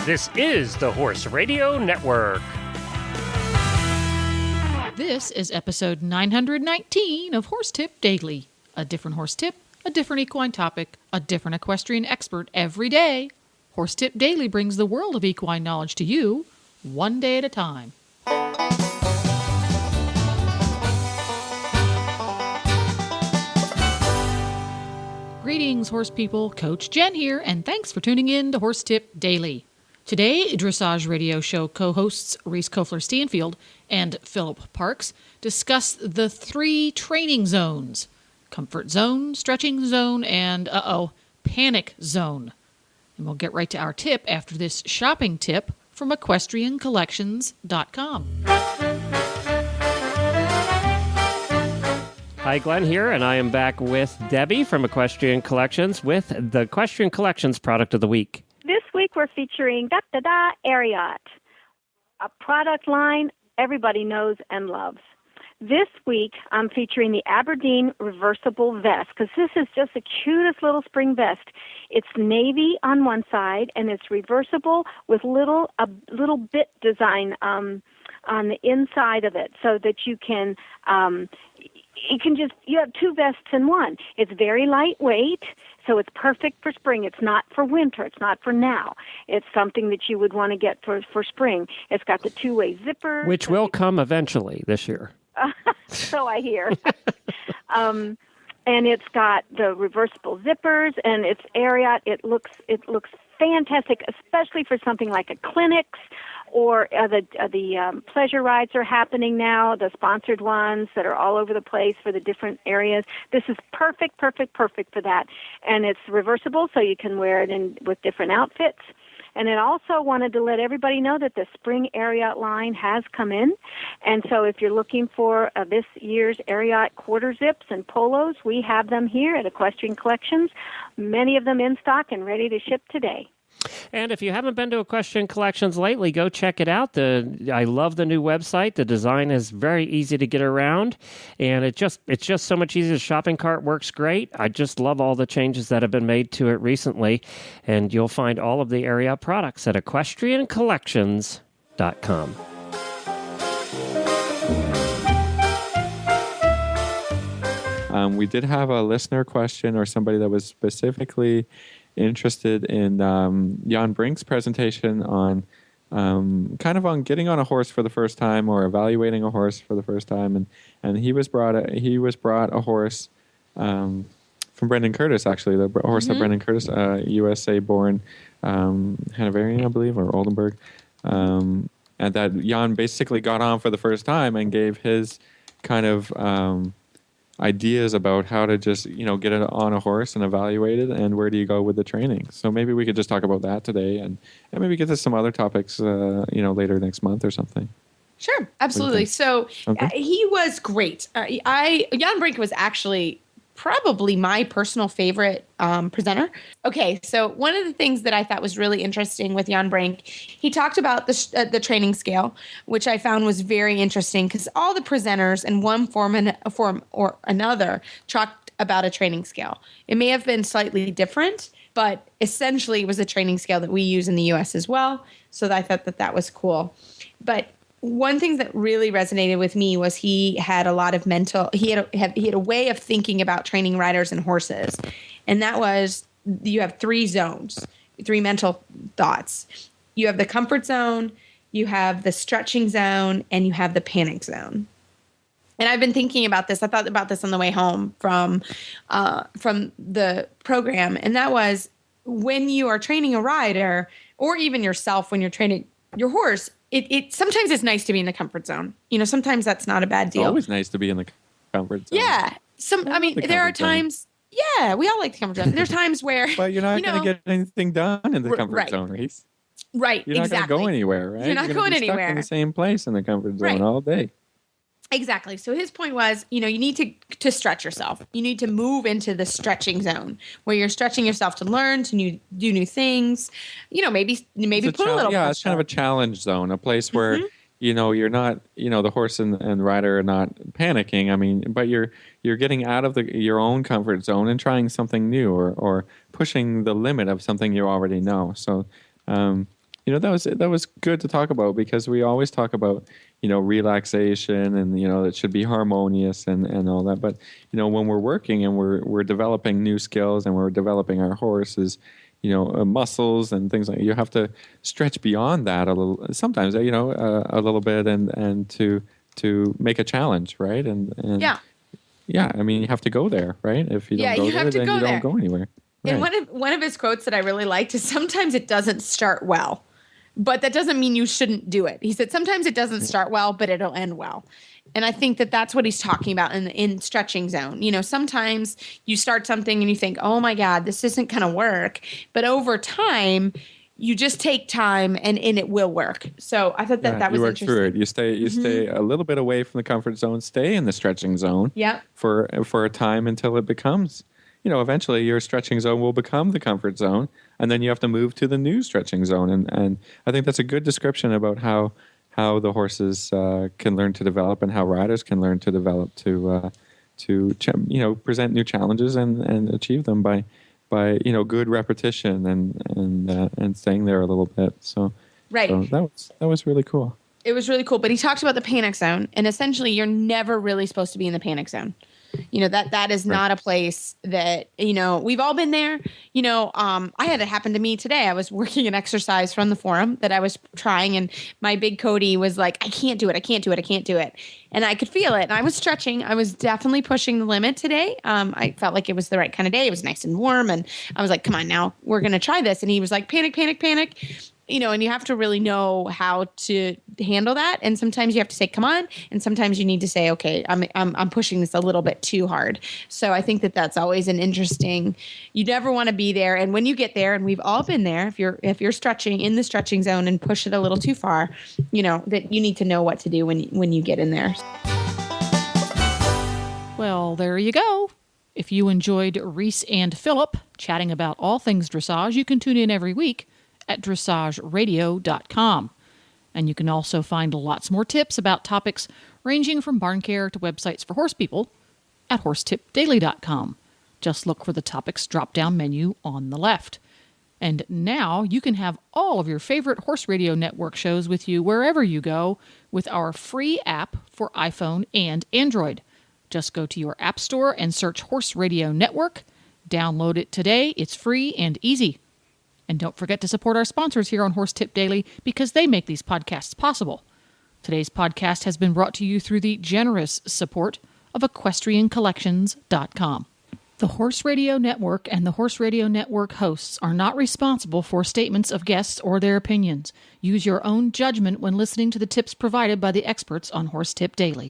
This is the Horse Radio Network. This is episode 919 of Horse Tip Daily. A different horse tip, a different equine topic, a different equestrian expert every day. Horse Tip Daily brings the world of equine knowledge to you, one day at a time. Greetings, horse people. Coach Jen here, and thanks for tuning in to Horse Tip Daily. Today, Dressage Radio Show co-hosts Reese Kofler-Stanfield and Philip Parks discuss the 3 training zones: comfort zone, stretching zone, and, panic zone. And we'll get right to our tip after this shopping tip from equestriancollections.com. Hi, Glenn here, and I am back with Debbie from Equestrian Collections with the Equestrian Collections Product of the Week. This week we're featuring Ariat, a product line everybody knows and loves. This week I'm featuring the Aberdeen reversible vest, because this is just the cutest little spring vest. It's navy on one side and it's reversible with a little bit design on the inside of it, so that you can you have 2 vests in one. It's very lightweight, so it's perfect for spring. It's not for winter. It's not for now. It's something that you would want to get for spring. It's got the 2-way zipper, which will come eventually this year. So I hear. And it's got the reversible zippers, and it's Ariat. It looks fantastic, especially for something like a clinics, or the pleasure rides are happening now, the sponsored ones that are all over the place for the different areas. This is perfect for that. And it's reversible, so you can wear it with different outfits. And it also wanted to let everybody know that the spring Ariat line has come in. And so if you're looking for this year's Ariat quarter zips and polos, we have them here at Equestrian Collections, many of them in stock and ready to ship today. And if you haven't been to Equestrian Collections lately, go check it out. I love the new website. The design is very easy to get around, and it's just so much easier. The shopping cart works great. I just love all the changes that have been made to it recently, and you'll find all of the Ariat products at equestriancollections.com. We did have a listener question, or somebody that was specifically interested in Jan Brink's presentation on on getting on a horse for the first time, or evaluating a horse for the first time, and he was brought a horse from Brendan Curtis, actually, the horse that Brendan Curtis, USA born Hanoverian, I believe, or Oldenburg, and that Jan basically got on for the first time and gave his kind of ideas about how to just, get it on a horse and evaluate it, and where do you go with the training. So maybe we could just talk about that today, and maybe get to some other topics, later next month or something. Sure, absolutely. So he was great. Jan Brink was actually probably my personal favorite presenter. Okay, so one of the things that I thought was really interesting with Jan Brink, he talked about the training scale, which I found was very interesting, because all the presenters in one form or another talked about a training scale. It may have been slightly different, but essentially it was a training scale that we use in the U.S. as well. So I thought that was cool. But one thing that really resonated with me was he had a lot of he had a way of thinking about training riders and horses. And that was, you have 3 zones, 3 mental thoughts. You have the comfort zone, you have the stretching zone, and you have the panic zone. And I've been thinking about this. I thought about this on the way home from the program. And that was, when you are training a rider, or even yourself when you're training your horse, it sometimes it's nice to be in the comfort zone. Sometimes that's not a bad deal. It's always nice to be in the comfort zone. Yeah. There are times. Yeah, we all like the comfort zone. There's times where. But you're not going to get anything done in the comfort zone, Reese. Right. You're not going to go anywhere, right? You're not going anywhere. Stuck in the same place in the comfort zone all day. Exactly. So his point was, you need to stretch yourself. You need to move into the stretching zone, where you're stretching yourself to learn, to do new things. Maybe put a little pressure. Yeah, it's kind of a challenge zone, a place where you're not, the horse and rider are not panicking. But you're getting out of your own comfort zone and trying something new, or pushing the limit of something you already know. So that was good to talk about, because we always talk about, relaxation and, it should be harmonious and all that. But, when we're working and we're developing new skills and we're developing our horses, muscles and things like that, you have to stretch beyond that a little, sometimes, a little bit and to make a challenge, right? And yeah, I mean, you have to go there, right? If you don't go there, then you don't go anywhere. Right. And one of his quotes that I really liked is, sometimes it doesn't start well, but that doesn't mean you shouldn't do it. He said, sometimes it doesn't start well, but it'll end well. And I think that that's what he's talking about in stretching zone. Sometimes you start something and you think, oh my God, this isn't going to work. But over time, you just take time and it will work. So I thought that was you work interesting. through it. You stay a little bit away from the comfort zone, stay in the stretching zone for a time until it becomes, eventually your stretching zone will become the comfort zone. And then you have to move to the new stretching zone. And I think that's a good description about how the horses can learn to develop and how riders can learn to develop to present new challenges and achieve them by good repetition and staying there a little bit. So that was really cool. It was really cool. But he talks about the panic zone, and essentially you're never really supposed to be in the panic zone. That is not a place that, we've all been there. I had it happen to me today. I was working an exercise from the forum that I was trying, and my big Cody was like, I can't do it. And I could feel it. And I was stretching. I was definitely pushing the limit today. I felt like it was the right kind of day. It was nice and warm. And I was like, come on now, we're going to try this. And he was like, panic. And you have to really know how to handle that. And sometimes you have to say, come on. And sometimes you need to say, okay, I'm pushing this a little bit too hard. So I think that that's always an interesting, you never want to be there. And when you get there, and we've all been there, if you're stretching in the stretching zone and push it a little too far, that you need to know what to do when you get in there. Well, there you go. If you enjoyed Reese and Philip chatting about all things dressage, you can tune in every week at dressageradio.com. And you can also find lots more tips about topics ranging from barn care to websites for horse people at horsetipdaily.com. Just look for the topics drop-down menu on the left. And now you can have all of your favorite Horse Radio Network shows with you wherever you go with our free app for iPhone and Android. Just go to your app store and search Horse Radio Network. Download it today. It's free and easy. And don't forget to support our sponsors here on Horse Tip Daily, because they make these podcasts possible. Today's podcast has been brought to you through the generous support of EquestrianCollections.com. The Horse Radio Network and the Horse Radio Network hosts are not responsible for statements of guests or their opinions. Use your own judgment when listening to the tips provided by the experts on Horse Tip Daily.